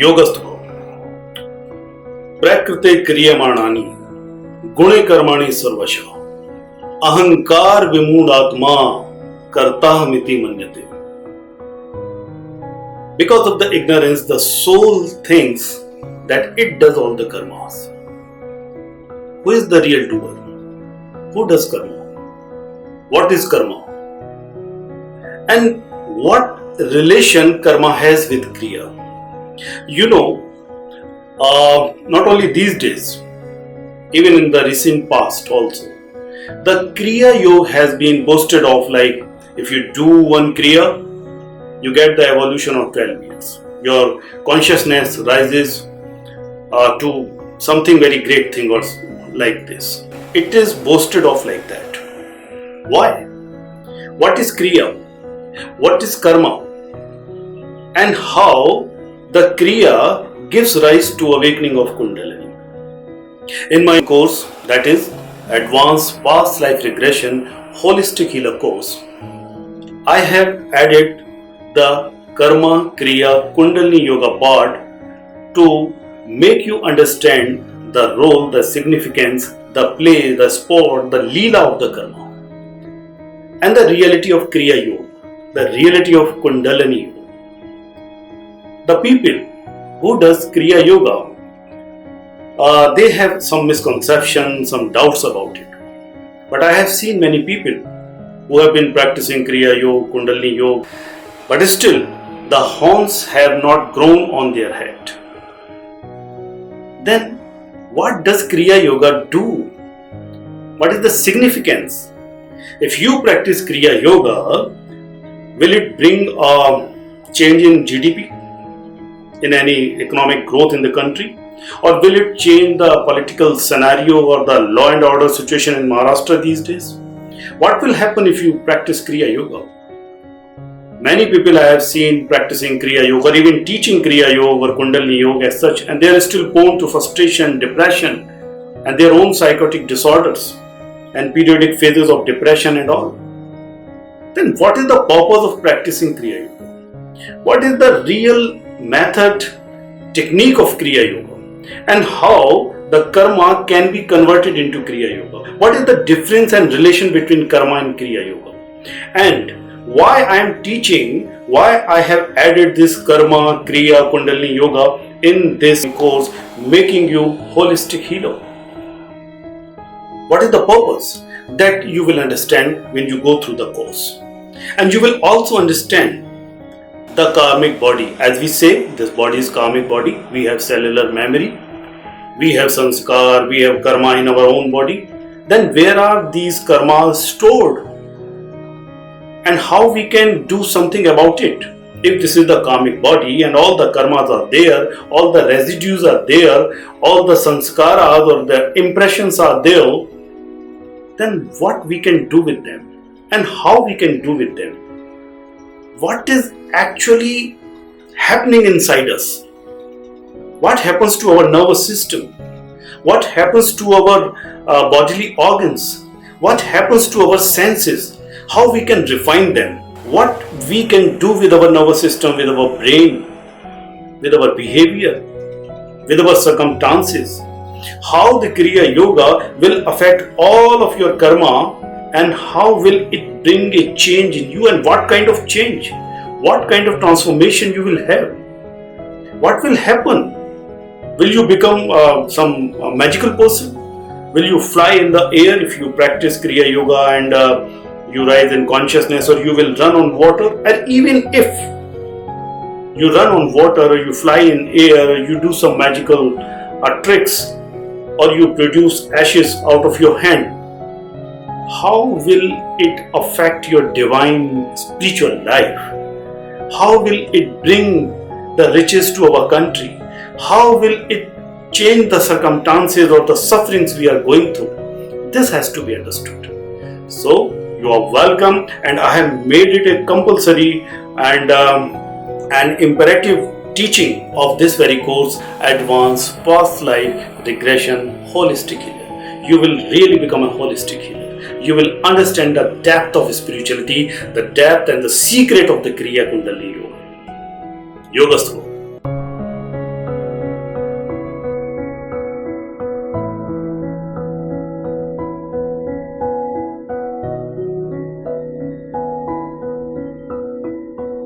योगस्थ भव. प्रकृते क्रियमाणानि गुणे कर्माणि सर्वशः अहंकार विमूढात्मा कर्ताहमिति मन्यते. Because of the ignorance, the soul thinks that it does all the karmas. Who is the real doer? Who does karma? What is karma? And what relation karma has with Kriya? You know, not only these days, even in the recent past also, the Kriya Yoga has been boasted of, like if you do one Kriya, you get the evolution of 12 years. Your consciousness rises to something very great thing or like this. It is boasted of like that. Why? What is Kriya? What is karma? And how the Kriya gives rise to awakening of Kundalini. In my course, that is Advanced Past Life Regression Holistic Healer course, I have added the Karma, Kriya, Kundalini Yoga part to make you understand the role, the significance, the play, the sport, the leela of the Karma, and the reality of Kriya Yoga, the reality of Kundalini Yoga. The people who does Kriya Yoga, they have some misconceptions, some doubts about it. But I have seen many people who have been practicing Kriya Yoga, Kundalini Yoga, but still the horns have not grown on their head. Then what does Kriya Yoga do? What is the significance? If you practice Kriya Yoga, will it bring a change in GDP, in any economic growth in the country? Or will it change the political scenario or the law and order situation in Maharashtra these days? What will happen if you practice Kriya Yoga? Many people I have seen practicing Kriya Yoga or even teaching Kriya Yoga or Kundalini Yoga as such, and they are still prone to frustration, depression and their own psychotic disorders and periodic phases of depression and all. Then what is the purpose of practicing Kriya Yoga? What is the real method, technique of Kriya Yoga? And how the karma can be converted into Kriya Yoga? What is the difference and relation between karma and Kriya Yoga? And why I am teaching, why I have added this Karma, Kriya, Kundalini Yoga in this course, making you holistic healer. What is the purpose? That you will understand when you go through the course. And you will also understand the karmic body. As we say, this body is karmic body. We have cellular memory, we have sanskar, we have karma in our own body. Then where are these karmas stored? And how we can do something about it? If this is the karmic body and all the karmas are there, all the residues are there, all the sanskaras or the impressions are there, then what we can do with them and how we can do with them? What is actually happening inside us? What happens to our nervous system? What happens to our bodily organs? What happens to our senses? How we can refine them? What we can do with our nervous system, with our brain, with our behavior, with our circumstances? How the Kriya Yoga will affect all of your karma, and how will it bring a change in you, and what kind of change? What kind of transformation you will have? What will happen? Will you become some magical person? Will you fly in the air if you practice Kriya Yoga and you rise in consciousness, or you will run on water? And even if you run on water or you fly in air, or you do some magical tricks, or you produce ashes out of your hand, how will it affect your divine spiritual life? How will it bring the riches to our country? How will it change the circumstances or the sufferings we are going through? This has to be understood. So, you are welcome, and I have made it a compulsory and an imperative teaching of this very course, Advanced Past Life Regression Holistic Healer. You will really become a holistic healer. You will understand the depth of spirituality, the depth and the secret of the Kriya Kundalini Yoga. Yogasth.